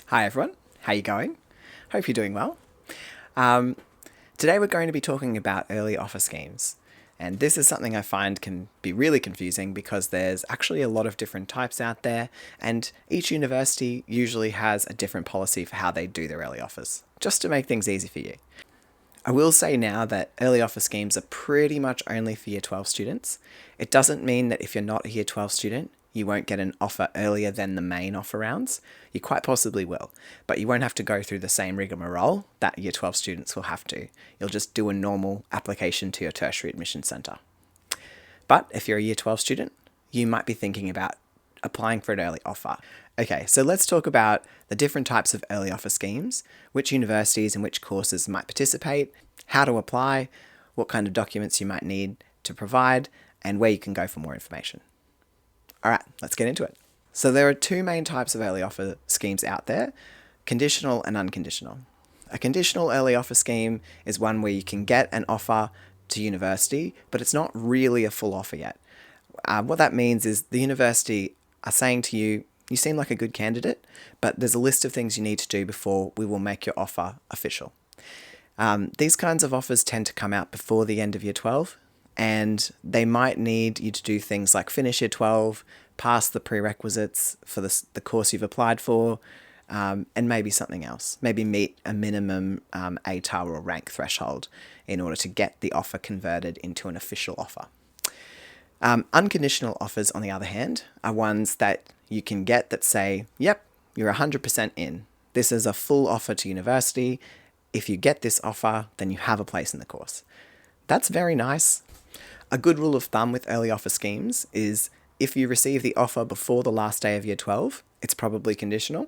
Hi everyone, how you going? Hope you're doing well. Um, Today we're going to be talking about early offer schemes. And this is something I find can be really confusing because there's actually a lot of different types out there, and each university usually has a different policy for how they do their early offers, just to make things easy for you. I will say now that early offer schemes are pretty much only for Year 12 students. It doesn't mean that if you're not a Year 12 student, you won't get an offer earlier than the main offer rounds. You quite possibly will, but you won't have to go through the same rigmarole that Year 12 students will have to. You'll just do a normal application to your tertiary admission centre. But if you're a Year 12 student, you might be thinking about applying for an early offer. Okay, so let's talk about the different types of early offer schemes, which universities and which courses might participate, how to apply, what kind of documents you might need to provide, and where you can go for more information. All right, let's get into it. So there are two main types of early offer schemes out there, conditional and unconditional. A conditional early offer scheme is one where you can get an offer to university, but it's not really a full offer yet. What that means is the university are saying to you, you seem like a good candidate, but there's a list of things you need to do before we will make your offer official. These kinds of offers tend to come out before the end of Year 12, and they might need you to do things like finish Year 12, pass the prerequisites for the course you've applied for, and maybe something else. Maybe meet a minimum ATAR or rank threshold in order to get the offer converted into an official offer. Unconditional offers, on the other hand, are ones that you can get that say, yep, you're 100% in. This is a full offer to university. If you get this offer, then you have a place in the course. That's very nice. A good rule of thumb with early offer schemes is if you receive the offer before the last day of Year 12, it's probably conditional.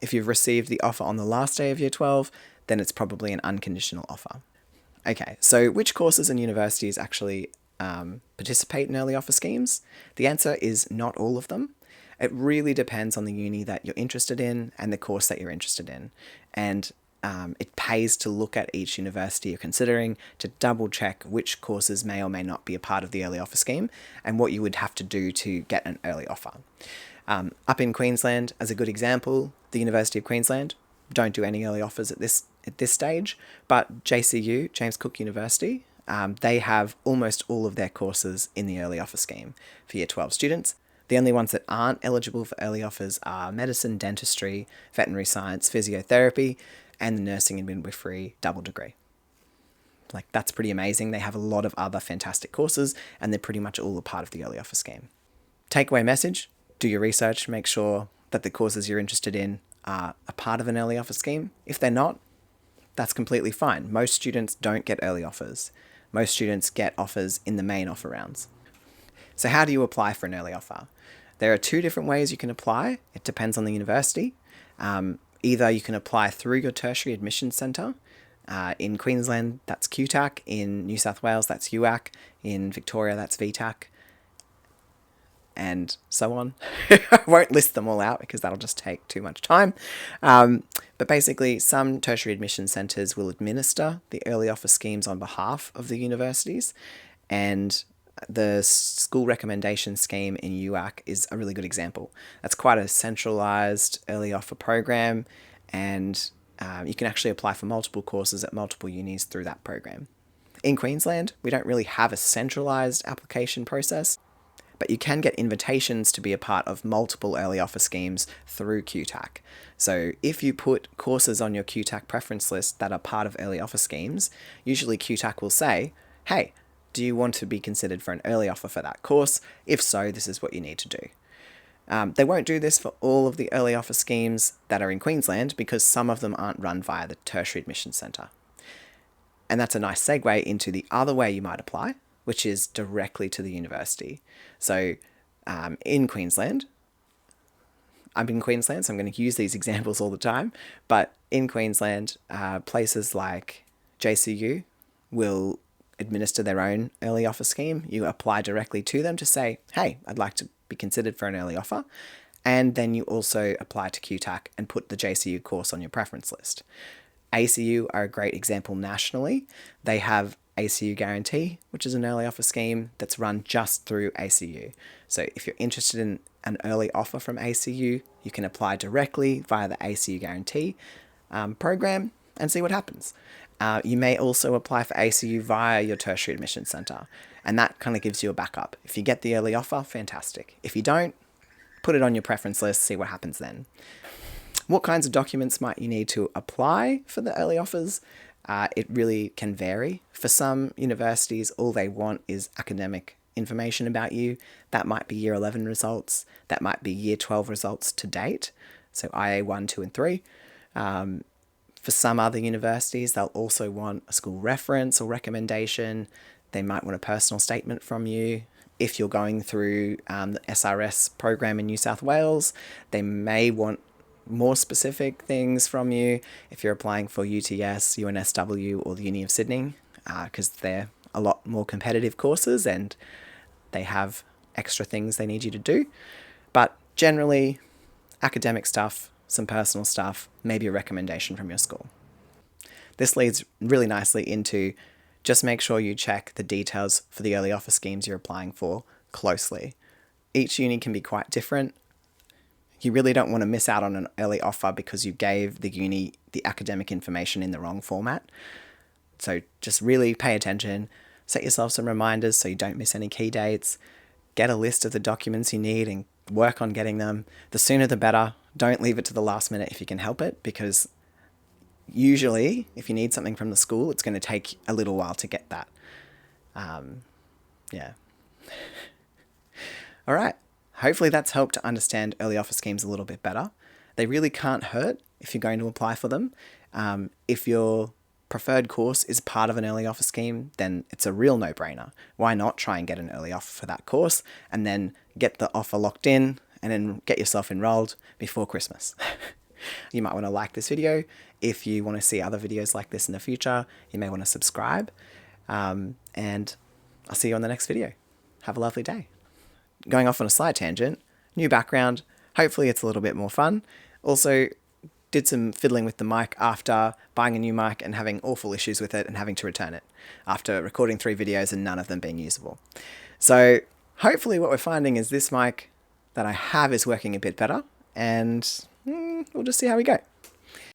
If you've received the offer on the last day of Year 12, then it's probably an unconditional offer. Okay, so which courses and universities actually participate in early offer schemes? The answer is not all of them. It really depends on the uni that you're interested in and the course that you're interested in. And it pays to look at each university you're considering to double check which courses may or may not be a part of the early offer scheme and what you would have to do to get an early offer. Up in Queensland, as a good example, the University of Queensland don't do any early offers at this stage, but JCU, James Cook University, they have almost all of their courses in the early offer scheme for Year 12 students. The only ones that aren't eligible for early offers are medicine, dentistry, veterinary science, physiotherapy, and the nursing and midwifery double degree. That's pretty amazing. They have a lot of other fantastic courses, and they're pretty much all a part of the early offer scheme. Takeaway message, do your research, make sure that the courses you're interested in are a part of an early offer scheme. If they're not, that's completely fine. Most students don't get early offers. Most students get offers in the main offer rounds. So how do you apply for an early offer? There are two different ways you can apply. It depends on the university. Either you can apply through your tertiary admission centre. In Queensland, that's QTAC. In New South Wales, that's UAC. In Victoria, that's VTAC. And so on. I won't list them all out because that'll just take too much time. But basically, some tertiary admission centres will administer the early offer schemes on behalf of the universities, and the school recommendation scheme in UAC is a really good example. That's quite a centralised early offer program, and you can actually apply for multiple courses at multiple unis through that program. In Queensland, we don't really have a centralised application process, but you can get invitations to be a part of multiple early offer schemes through QTAC. So if you put courses on your QTAC preference list that are part of early offer schemes, usually QTAC will say, hey, do you want to be considered for an early offer for that course? If so, this is what you need to do. They won't do this for all of the early offer schemes that are in Queensland because some of them aren't run via the tertiary admission centre. And that's a nice segue into the other way you might apply, which is directly to the university. So in Queensland, I'm in Queensland, so I'm going to use these examples all the time, but in Queensland, places like JCU will administer their own early offer scheme. You apply directly to them to say, hey, I'd like to be considered for an early offer. And then you also apply to QTAC and put the JCU course on your preference list. ACU are a great example nationally. They have ACU Guarantee, which is an early offer scheme that's run just through ACU. So if you're interested in an early offer from ACU, you can apply directly via the ACU Guarantee program and see what happens. You may also apply for ACU via your tertiary admission centre, and that kind of gives you a backup. If you get the early offer, fantastic. If you don't, put it on your preference list, see what happens then. What kinds of documents might you need to apply for the early offers? It really can vary. For some universities, all they want is academic information about you. That might be Year 11 results. That might be Year 12 results to date. So IA 1, 2, and 3. For some other universities, they'll also want a school reference or recommendation. They might want a personal statement from you. If you're going through the SRS program in New South Wales, they may want more specific things from you if you're applying for UTS, UNSW, or the Uni of Sydney, because they're a lot more competitive courses and they have extra things they need you to do. But generally, academic stuff, some personal stuff, maybe a recommendation from your school. This leads really nicely into just make sure you check the details for the early offer schemes you're applying for closely. Each uni can be quite different. You really don't want to miss out on an early offer because you gave the uni the academic information in the wrong format. So just really pay attention, set yourself some reminders so you don't miss any key dates, get a list of the documents you need and work on getting them. The sooner the better. Don't leave it to the last minute if you can help it, because usually if you need something from the school, it's going to take a little while to get that. Yeah. All right. Hopefully that's helped to understand early offer schemes a little bit better. They really can't hurt if you're going to apply for them. If your preferred course is part of an early offer scheme, then it's a real no-brainer. Why not try and get an early offer for that course and then get the offer locked in and then get yourself enrolled before Christmas? You might want to like this video. If you want to see other videos like this in the future, you may want to subscribe. And I'll see you on the next video. Have a lovely day. Going off on a slight tangent, new background, hopefully it's a little bit more fun. Also, did some fiddling with the mic after buying a new mic and having awful issues with it and having to return it after recording 3 videos and none of them being usable. So hopefully what we're finding is this mic that I have is working a bit better, and we'll just see how we go.